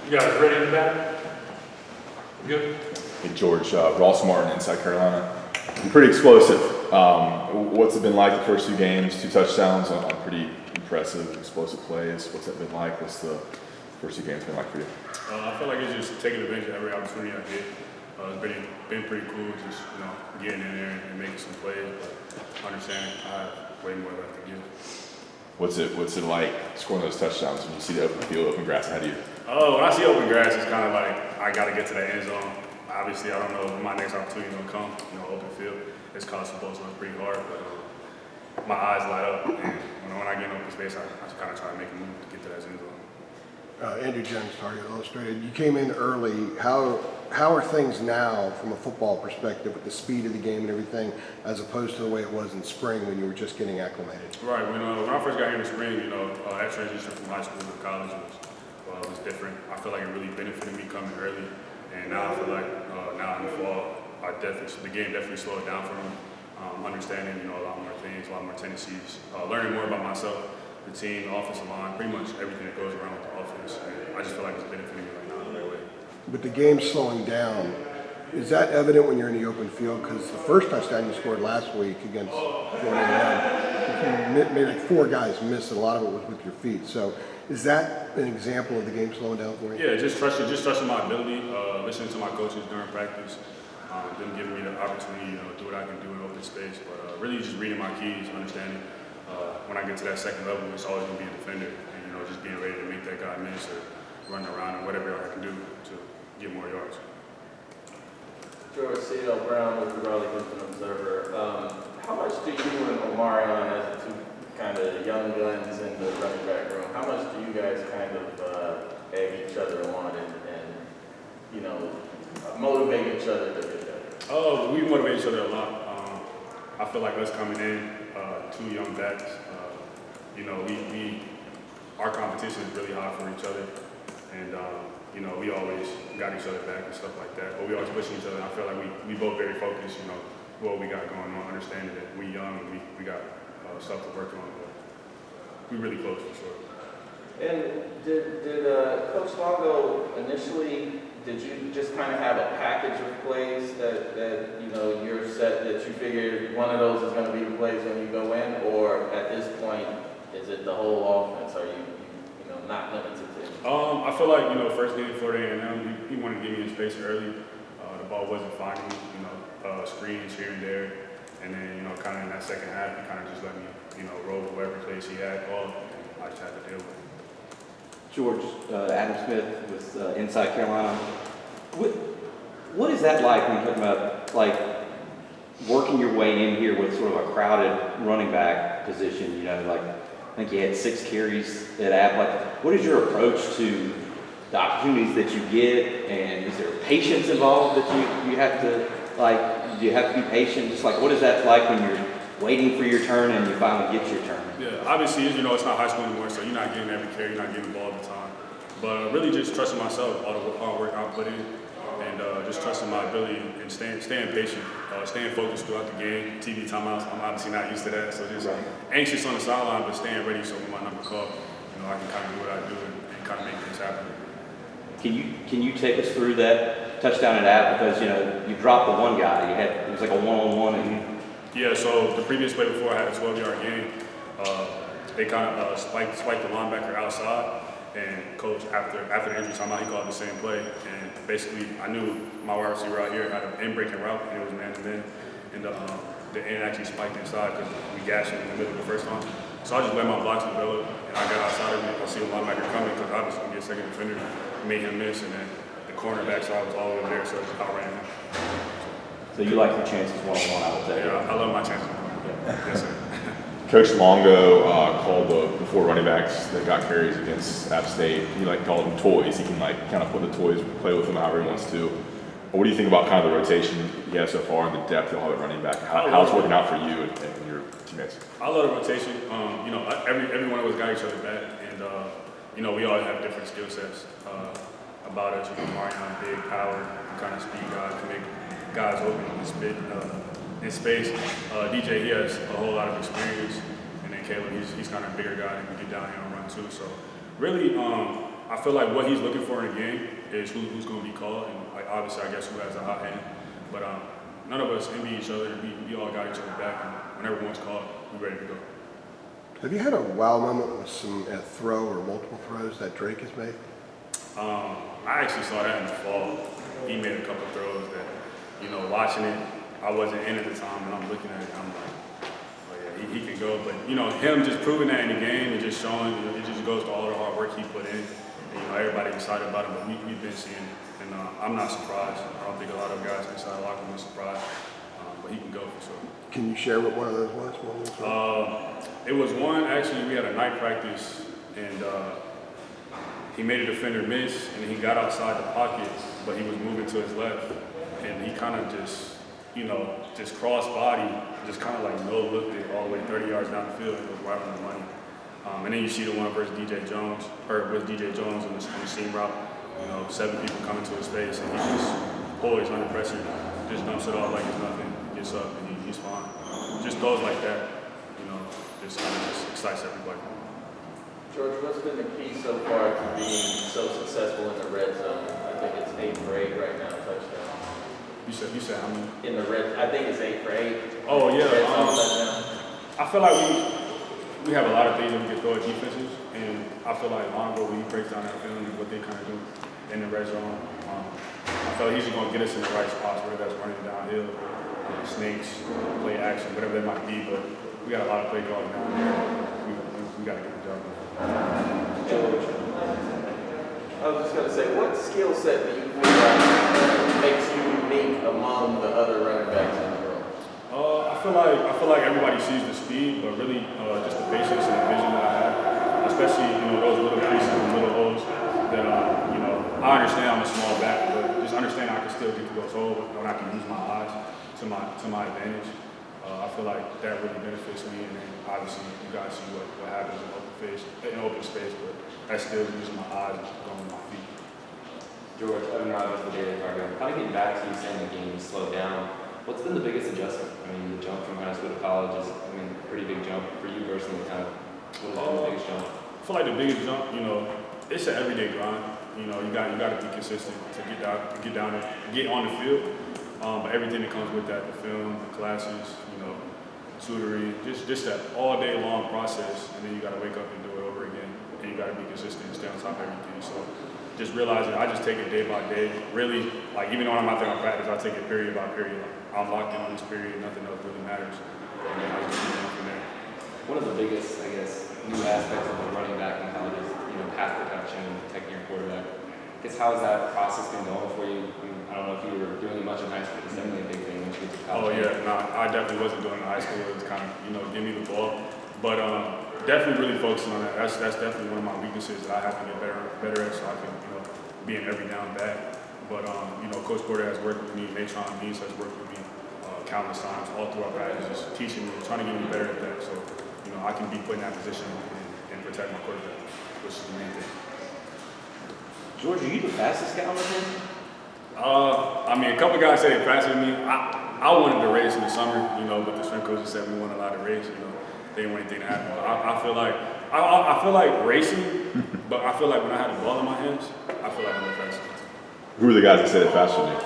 You guys ready in the back? Good? Hey, George, Ross Martin in South Carolina. You're pretty explosive. What's it been like the first 2 games? 2 touchdowns on pretty impressive, explosive plays. What's that been like? What's the first 2 games been like for you? I feel like it's just taking advantage of every opportunity I get. It's been pretty cool just, getting in there and making some plays, but understanding I have way more left to give. What's it like scoring those touchdowns when you see the open field, open grass ahead of you? When I see open grass, it's kind of like I got to get to the end zone. Obviously, I don't know if my next opportunity will come. Open field. It's college football, so it's pretty hard, but my eyes light up. And when I get in open space, I kind of try to make a move to get to that end zone. Andrew Jones, Target Illustrated. You came in early. How are things now from a football perspective with the speed of the game and everything, as opposed to the way it was in spring when you were just getting acclimated? Right. When I first got here in the spring, that transition from high school to college was different. I feel like it really benefited me coming early, and now I feel like now in the fall, the game definitely slowed down for me. Understanding, a lot more things, a lot more tendencies, learning more about myself, the team, the offensive line, pretty much everything that goes around with the offense. And I just feel like it's benefiting me right now in that way. With the game slowing down, is that evident when you're in the open field? Because the first touchdown you scored last week against Florida A&M, made like 4 guys miss, and a lot of it was with your feet. So is that an example of the game slowing down for you? Yeah, just trusting my ability, listening to my coaches during practice, them giving me the opportunity, do what I can do in open space. But really just reading my keys, understanding when I get to that second level, it's always going to be a defender. And, just being ready to make that guy miss or run around and whatever I can do to get more yards. George, C.L. Brown with the Raleigh-Houston Observer. How much do you and Omarion, as the 2 kind of young guns in the running back room, how much do you guys kind of egg each other on and motivate each other to get better? We motivate each other a lot. I feel like us coming in, 2 young backs, our competition is really high for each other, and we always got each other back and stuff like that. But we always pushing each other. And I feel like we both very focused. What we got going on, understanding that we young and we got stuff to work on, but we really close for sure. And did Coach Longo initially? Did you just kind of have a package of plays that you're set that you figured one of those is going to be the plays when you go in, or at this point is it the whole offense? Are you not limited to? I feel like first game Florida A&M, he wanted to get me in space early. The ball wasn't finding me, screens here and there, and then kind of in that second half, he kind of just let me roll with whatever plays he had ball, and I just had to deal with it. George, Adam Smith with Inside Carolina. What is that like when you're talking about working your way in here with sort of a crowded running back position? I think you had 6 carries at App. What is your approach to the opportunities that you get, and is there patience involved that you have to do you have to be patient? Just what is that like when you're waiting for your turn and you finally get your turn? Yeah, obviously, it's not high school anymore, so you're not getting every carry, you're not getting the ball all the time. But really just trusting myself, all the hard work I put in, and just trusting my ability and staying patient, staying focused throughout the game. TV timeouts, I'm obviously not used to that, so just anxious on the sideline, but staying ready so when my number called, I can kind of do what I do and kind of make things happen. Can you take us through that touchdown at App, because you dropped the one guy, it was like a one-on-one. Yeah, so the previous play before I had a 12-yard game, they kind of spiked the linebacker outside, and coach after the injury timeout, he called the same play, and basically I knew my wide receiver out here had an in-breaking route, and it was man-to-man, and the end actually spiked inside because we gashed him in the middle the first time. So I just let my blocks develop, and I got outside of it. I see the linebacker coming because obviously I'm going to get a second defender, made him miss, and then the cornerback side was all over there, so I just outran him. So you like your chances one-on-one, I would say. Yeah, I love my chances. Yes, sir. Coach Longo called the 4 running backs that got carries against App State. He called them toys. He can kind of put the toys, play with them however he wants to. What do you think about kind of the rotation you have so far and the depth you'll have at running back? How's it working out for you and your teammates? I love the rotation. Every one of us got each other back, and we all have different skill sets about us. Marion, big power, kind of speed guy, can make guys open in space. DJ, he has a whole lot of experience, and then Caleb, he's kind of a bigger guy and can get down here and run too. So really, I feel like what he's looking for in a game is who's going to be called, and like obviously I guess who has a hot hand. But none of us envy each other. We all got each other back, and whenever one's called, we're ready to go. Have you had a wow moment with some throw or multiple throws that Drake has made? I actually saw that in the fall. He made a couple throws that, you know, watching it, I wasn't in at the time, and I'm looking at it, I'm like, oh yeah, he can go. But, you know, him just proving that in the game and just showing, you know, it just goes to all the hard work he put in. And, you know, everybody excited about him, but we've been seeing it. And I'm not surprised. I don't think a lot of guys inside the locker room are surprised, but he can go for sure. Can you share what one of those was? It was one, actually, we had a night practice, and he made a defender miss, and he got outside the pocket, but he was moving to his left, and he kind of just, you know, just crossed body, just kind of like no-looked it all the way 30 yards down the field, and it was right on the money. And then you see the one versus DJ Jones, or with DJ Jones on the seam route, you know, 7 people coming to his face, and he just poised under pressure, just dumps it off like it's nothing, gets up, and he's fine. Just throws like that, you know, just kind of just excites everybody. George, what's been the key so far to being so successful in the red zone? I think it's 8 for 8 right now, touchdown. You said how many? In the red, I think it's 8 for 8. Oh yeah. Red zone touchdown. I feel like we have a lot of things that we can throw at defenses, and I feel like Longo, when he breaks down that film and what they kind of do in the red zone, I feel like he's just going to get us in the right spots, whether that's running downhill, snakes, play action, whatever that might be. But we got a lot of play calling down there. We got to get the job done. George, I was just going to say, what skill set do you feel like makes you unique among the other running backs in the world? I feel like everybody sees the speed, but really just the patience and the vision that I have, especially, you know, those little creases and little holes that, you know, I understand I'm a small back, but just understand I can still get to those holes when I can use my eyes to my advantage. I feel like that really benefits me, and then obviously you guys see what happens in open space, but that's still using my eyes and going with my feet. George, Evan Rogers with the Daily Cargo. Kind of getting back to you saying the game slowed down. What's been the biggest adjustment? I mean, the jump from high school to college is, I mean, a pretty big jump for you personally. Kind of, what has been the biggest jump? I feel like the biggest jump, you know, it's an everyday grind. You know, you got to be consistent to get down there, get on the field. But everything that comes with that, the film, the classes, you know, tutoring, just that all day long process, and then you got to wake up and do it over again, and you got to be consistent and stay on top of everything. So just realizing I just take it day by day. Really, like even when I'm out there on practice, I take it period by period. Like, I'm locked in on this period, nothing else really matters. And then I just keep going from there. One of the biggest, I guess, new aspects of the running back in college is, you know, pass protection and protecting your quarterback. I guess how has that process been going for you? I mean, I don't know if you were doing it much in high school, but it's definitely a big thing when you get to college. Oh yeah, no, I definitely wasn't doing it in high school. It was kind of, you know, give me the ball. But definitely really focusing on that. That's definitely one of my weaknesses that I have to get better at, so I can, you know, be an every down back. But you know, Coach Porter has worked with me. Matron Means has worked with me countless times, all through our practices, teaching me, trying to get me better at that. So, you know, I can be put in that position and protect my quarterback, which is the main thing. George, are you the fastest guy on the team? I mean, a couple of guys say they're faster than me. I wanted to race in the summer, you know, but the strength coaches said we weren't allowed to race. You know, they didn't want anything to happen. But I feel like racing, but I feel like when I had the ball in my hands, I feel like I'm the fastest. Who are the guys that said it faster than you?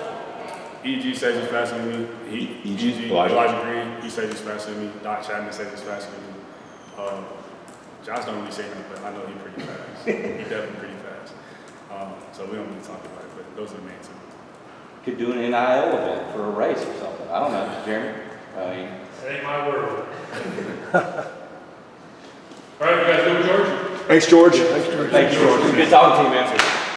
EG says he's faster than me. EG, Elijah Green, he says he's faster than me. Doc Chapman says he's faster than me. Josh don't really say nothing, but I know he's pretty fast. He's definitely pretty fast. So we don't really talk about it, but those are the main two. Could do an NIL event for a race or something. I don't know, Jeremy. That ain't my world. All right, you guys good with George? Thanks, George. Thanks, George. Good talking to you, man.